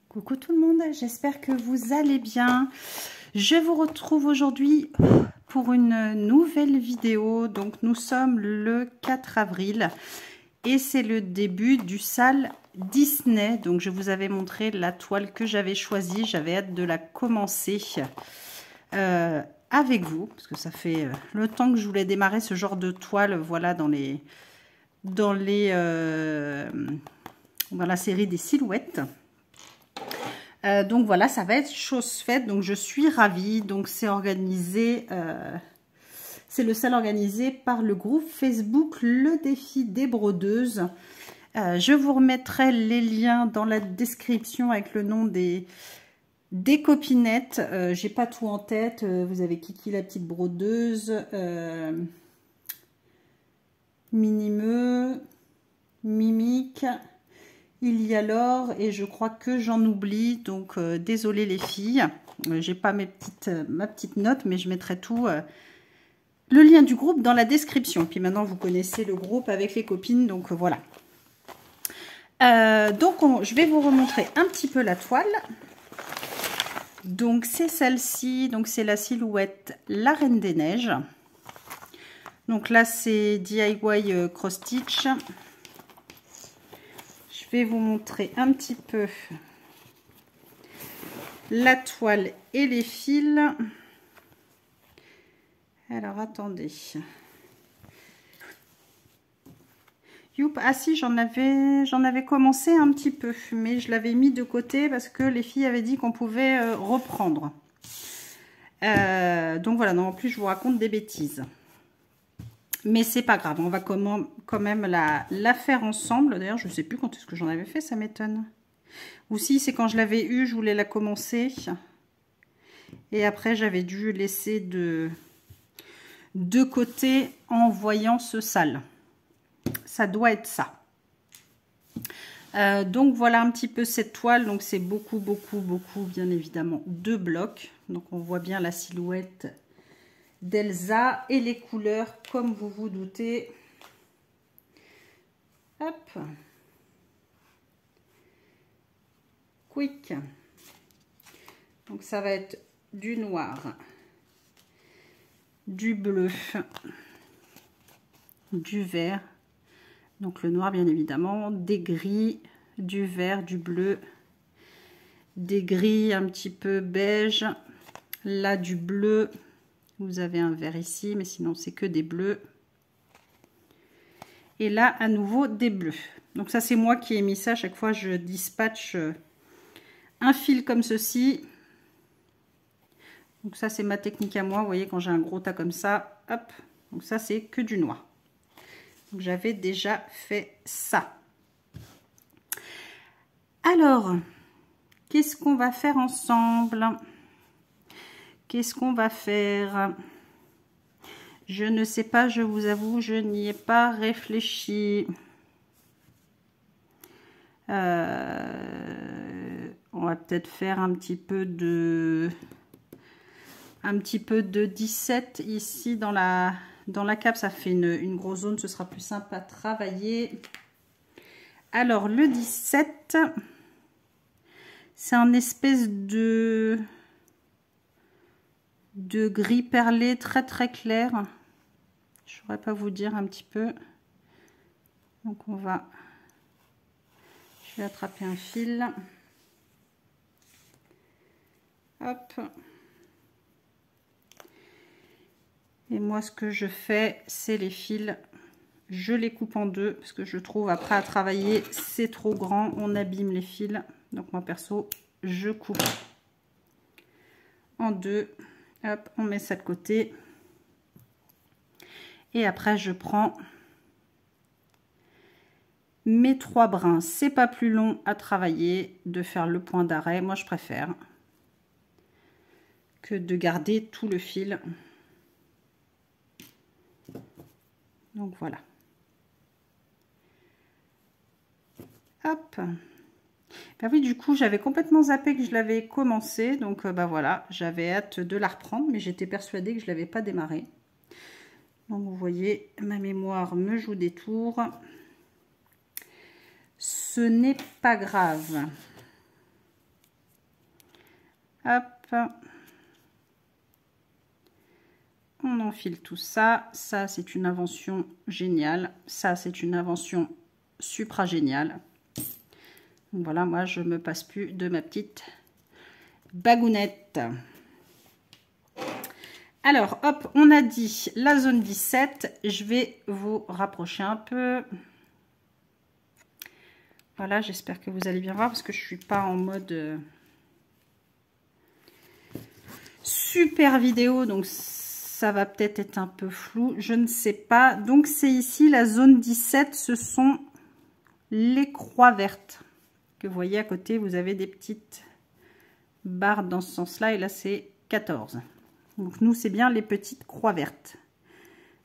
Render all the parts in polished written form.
Coucou tout le monde, j'espère que vous allez bien. Je vous retrouve aujourd'hui pour une nouvelle vidéo. Donc nous sommes le 4 avril et c'est le début du sale Disney. Donc je vous avais montré la toile que j'avais choisie. J'avais hâte de la commencer avec vous parce que ça fait le temps que je voulais démarrer ce genre de toile. Voilà, dans la série des silhouettes. Donc voilà, ça va être chose faite, donc je suis ravie. Donc c'est organisé, c'est le sale organisé par le groupe Facebook Le Défi des Brodeuses. Je vous remettrai les liens dans la description avec le nom des copinettes. J'ai pas tout en tête. Vous avez Kiki la petite brodeuse, Minimeux, Mimique. Il y a Laure et je crois que j'en oublie, donc désolé les filles. J'ai pas ma petite note, mais je mettrai tout, le lien du groupe dans la description. Puis maintenant vous connaissez le groupe avec les copines, donc voilà. Je vais vous remontrer un petit peu la toile. Donc c'est celle-ci, donc c'est la silhouette La Reine des Neiges. Donc là c'est DIY cross stitch. Je vais vous montrer un petit peu la toile et les fils. Alors attendez. Youp, ah si, j'en avais commencé un petit peu, mais je l'avais mis de côté parce que les filles avaient dit qu'on pouvait reprendre. Donc voilà, non, en plus je vous raconte des bêtises. Mais c'est pas grave, on va quand même la faire ensemble. D'ailleurs, je ne sais plus quand est-ce que j'en avais fait, ça m'étonne. Ou si, c'est quand je l'avais eu, je voulais la commencer. Et après, j'avais dû laisser de côté en voyant ce sale. Ça doit être ça. Donc voilà un petit peu cette toile. Donc c'est beaucoup, bien évidemment, de blocs. Donc on voit bien la silhouette d'Elsa et les couleurs comme vous vous doutez. Hop. Quick. Donc ça va être du noir, du bleu, du vert. Donc le noir bien évidemment, des gris, du vert, du bleu, des gris un petit peu beige, là du bleu. Vous avez un vert ici, mais sinon c'est que des bleus. Et là, à nouveau, des bleus. Donc ça, c'est moi qui ai mis ça. À chaque fois, je dispatche un fil comme ceci. Donc ça, c'est ma technique à moi. Vous voyez, quand j'ai un gros tas comme ça, hop. Donc ça, c'est que du noir. Donc j'avais déjà fait ça. Alors, qu'est-ce qu'on va faire ensemble ? Qu'est-ce qu'on va faire? Je ne sais pas, je vous avoue, je n'y ai pas réfléchi. On va peut-être faire un petit peu de 17 ici dans la cape. Ça fait une grosse zone, ce sera plus simple à travailler. Alors le 17, c'est un espèce de gris perlé très clair. Je ne saurais pas vous dire un petit peu. Donc je vais attraper un fil. Hop. Et moi ce que je fais, c'est les fils, je les coupe en deux parce que je trouve après à travailler c'est trop grand, on abîme les fils. Donc moi perso, je coupe en deux. Hop, on met ça de côté. Et après, je prends mes 3 brins. C'est pas plus long à travailler de faire le point d'arrêt. Moi, je préfère que de garder tout le fil. Donc voilà. Hop. Ben oui, du coup, j'avais complètement zappé que je l'avais commencé. Donc, ben voilà, j'avais hâte de la reprendre, mais j'étais persuadée que je ne l'avais pas démarré. Donc, vous voyez, ma mémoire me joue des tours. Ce n'est pas grave. Hop. On enfile tout ça. Ça, c'est une invention géniale. Ça, c'est une invention supra géniale. Donc voilà, moi, je me passe plus de ma petite bagounette. Alors, hop, on a dit la zone 17. Je vais vous rapprocher un peu. Voilà, j'espère que vous allez bien voir parce que je ne suis pas en mode super vidéo. Donc, ça va peut-être être un peu flou. Je ne sais pas. Donc, c'est ici la zone 17. Ce sont les croix vertes. Que vous voyez à côté, vous avez des petites barres dans ce sens-là. Et là, c'est 14. Donc, nous, c'est bien les petites croix vertes.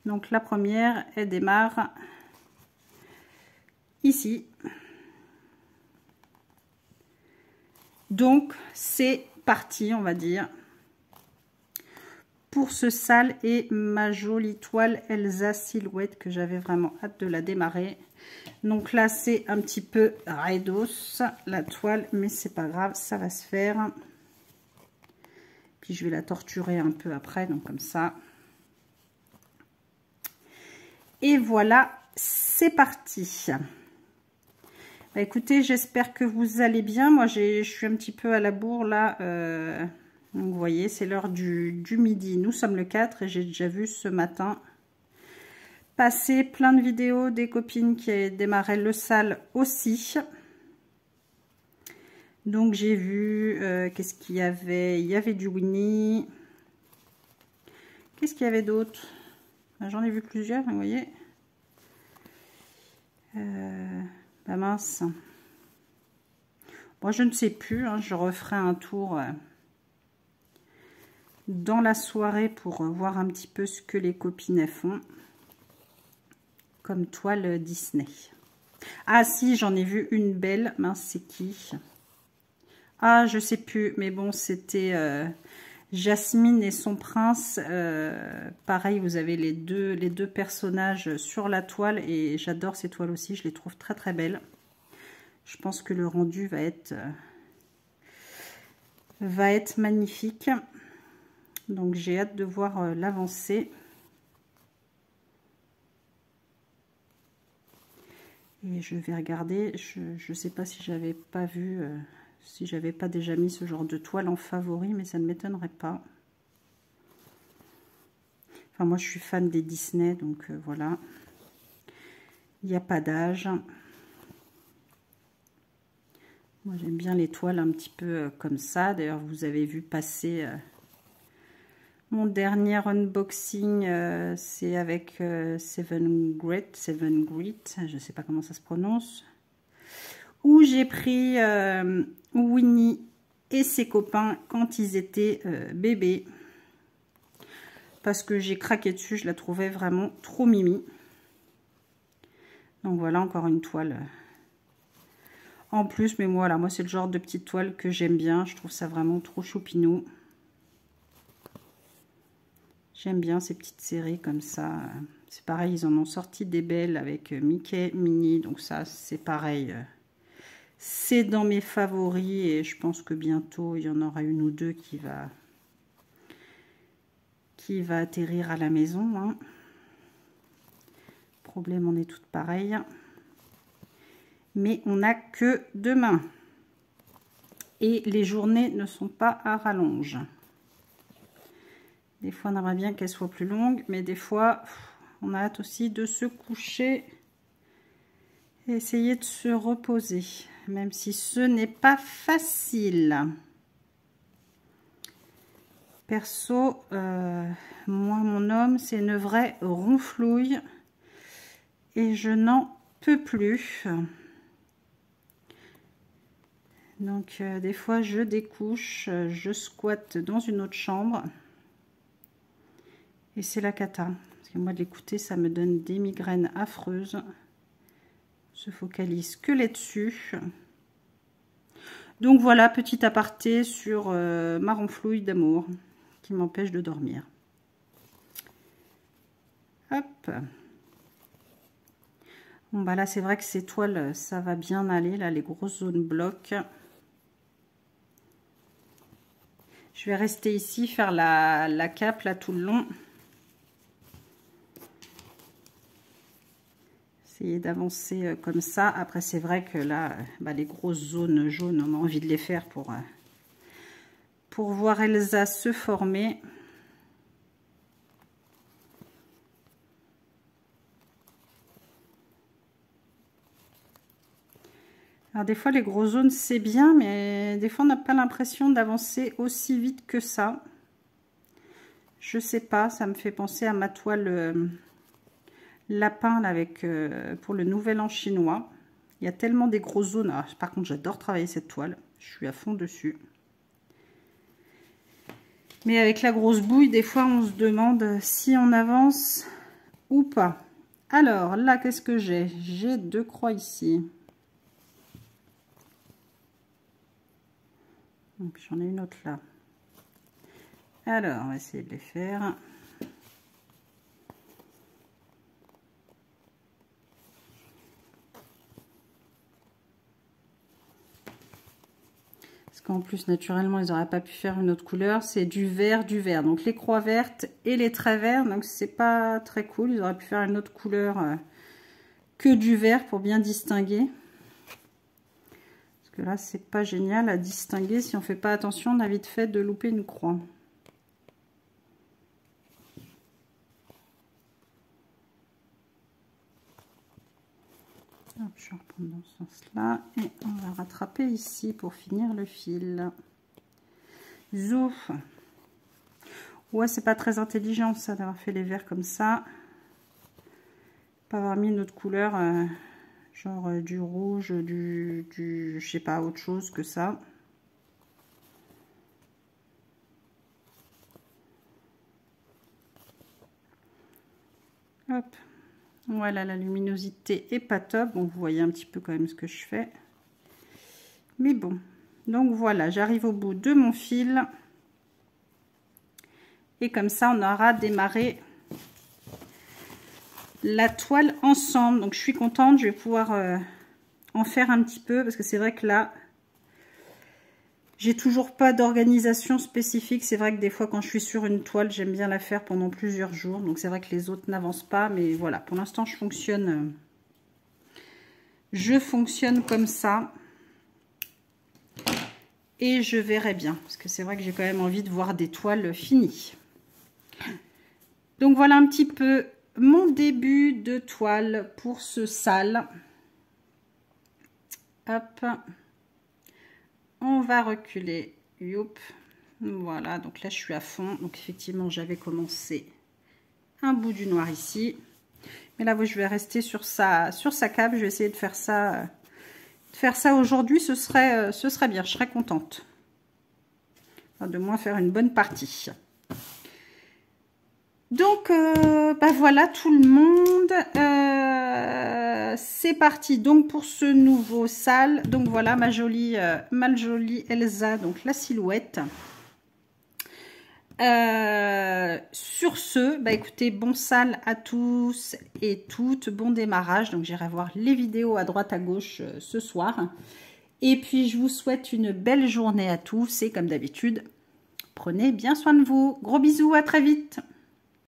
Donc, la première, elle démarre ici. Donc, c'est parti, on va dire, pour ce sale et ma jolie toile Elsa Silhouette que j'avais vraiment hâte de la démarrer. Donc là, c'est un petit peu raidos, la toile, mais c'est pas grave, ça va se faire. Puis, je vais la torturer un peu après, donc comme ça. Et voilà, c'est parti. Bah, écoutez, j'espère que vous allez bien. Moi, je suis un petit peu à la bourre là. Donc, vous voyez, c'est l'heure du midi. Nous sommes le 4 et j'ai déjà vu ce matin passer plein de vidéos des copines qui démarraient le sale aussi. Donc, j'ai vu, qu'est-ce qu'il y avait? Il y avait du Winnie. Qu'est-ce qu'il y avait d'autre? J'en ai vu plusieurs, vous voyez. Bah mince. Moi, je ne sais plus. Hein, je referai un tour dans la soirée pour voir un petit peu ce que les copines font. Comme toile Disney. Ah si, j'en ai vu une belle. Mince, c'est qui? Ah, je sais plus. Mais bon, c'était Jasmine et son prince. Pareil, vous avez les deux personnages sur la toile. Et j'adore ces toiles aussi. Je les trouve très très belles. Je pense que le rendu va être magnifique. Donc, j'ai hâte de voir l'avancée. Et je vais regarder. Je ne sais pas si j'avais pas vu, si j'avais pas déjà mis ce genre de toile en favori, mais ça ne m'étonnerait pas. Enfin, moi, je suis fan des Disney, donc voilà. Il n'y a pas d'âge. Moi, j'aime bien les toiles un petit peu comme ça. D'ailleurs, vous avez vu passer mon dernier unboxing. C'est avec Seven Grit. Je ne sais pas comment ça se prononce. Où j'ai pris Winnie et ses copains quand ils étaient bébés. Parce que j'ai craqué dessus. Je la trouvais vraiment trop mimi. Donc voilà, encore une toile en plus, mais voilà, moi c'est le genre de petite toile que j'aime bien. Je trouve ça vraiment trop choupinou. J'aime bien ces petites séries comme ça. C'est pareil, ils en ont sorti des belles avec Mickey, Minnie. Donc ça, c'est pareil. C'est dans mes favoris et je pense que bientôt, il y en aura une ou deux qui va atterrir à la maison. Hein. Problème, on est toutes pareilles. Mais on n'a que demain. Et les journées ne sont pas à rallonge. Des fois, on aimerait bien qu'elles soient plus longues, mais des fois, on a hâte aussi de se coucher et essayer de se reposer, même si ce n'est pas facile. Perso, moi, mon homme, c'est une vraie ronflouille et je n'en peux plus. Donc, des fois, je découche, je squatte dans une autre chambre. Et c'est la cata. Parce que moi, de l'écouter, ça me donne des migraines affreuses. Je se focalise que là-dessus. Donc, voilà, petit aparté sur ma ronflouille d'amour qui m'empêche de dormir. Hop. Bon, bah là, c'est vrai que ces toiles, ça va bien aller. Là, les grosses zones blocs. Je vais rester ici, faire la cape là tout le long. Essayer d'avancer comme ça. Après, c'est vrai que là, les grosses zones jaunes, on a envie de les faire pour voir Elsa se former. Alors des fois les grosses zones c'est bien, mais des fois on n'a pas l'impression d'avancer aussi vite que ça. Je sais pas, ça me fait penser à ma toile lapin là, avec pour le nouvel an chinois. Il y a tellement des grosses zones. Ah, par contre j'adore travailler cette toile, je suis à fond dessus. Mais avec la grosse bouille, des fois on se demande si on avance ou pas. Alors là, qu'est-ce que j'ai? J'ai 2 croix ici. J'en ai une autre là. Alors, on va essayer de les faire. Parce qu'en plus, naturellement, ils n'auraient pas pu faire une autre couleur. C'est du vert, du vert. Donc, les croix vertes et les traits verts. Donc, c'est pas très cool. Ils auraient pu faire une autre couleur que du vert pour bien distinguer. Parce que là, c'est pas génial à distinguer. Si on fait pas attention, on a vite fait de louper une croix. Hop, je vais reprendre dans ce sens-là. Et on va rattraper ici pour finir le fil. Zouf. Ouais, c'est pas très intelligent ça d'avoir fait les verts comme ça. Pas avoir mis une autre couleur... genre du rouge, je sais pas, autre chose que ça. Hop. Voilà, la luminosité est pas top. Bon, vous voyez un petit peu quand même ce que je fais. Mais bon. Donc voilà, j'arrive au bout de mon fil. Et comme ça, on aura démarré la toile ensemble. Donc je suis contente, je vais pouvoir en faire un petit peu parce que c'est vrai que là j'ai toujours pas d'organisation spécifique. C'est vrai que des fois quand je suis sur une toile, j'aime bien la faire pendant plusieurs jours. Donc c'est vrai que les autres n'avancent pas, mais voilà, pour l'instant je fonctionne comme ça et je verrai bien parce que c'est vrai que j'ai quand même envie de voir des toiles finies. Donc voilà un petit peu mon début de toile pour ce sale. Hop, on va reculer. Youp. Voilà, donc là je suis à fond. Donc effectivement j'avais commencé un bout du noir ici, mais là je vais rester sur sa cape. Je vais essayer de faire ça aujourd'hui. Ce serait bien, je serais contente. Enfin, de moins faire une bonne partie. Donc, voilà tout le monde. C'est parti donc pour ce nouveau sale. Donc voilà ma jolie Elsa, donc la silhouette. Sur ce, écoutez, bon sale à tous et toutes, bon démarrage. Donc j'irai voir les vidéos à droite à gauche ce soir. Et puis je vous souhaite une belle journée à tous et comme d'habitude, prenez bien soin de vous. Gros bisous, à très vite.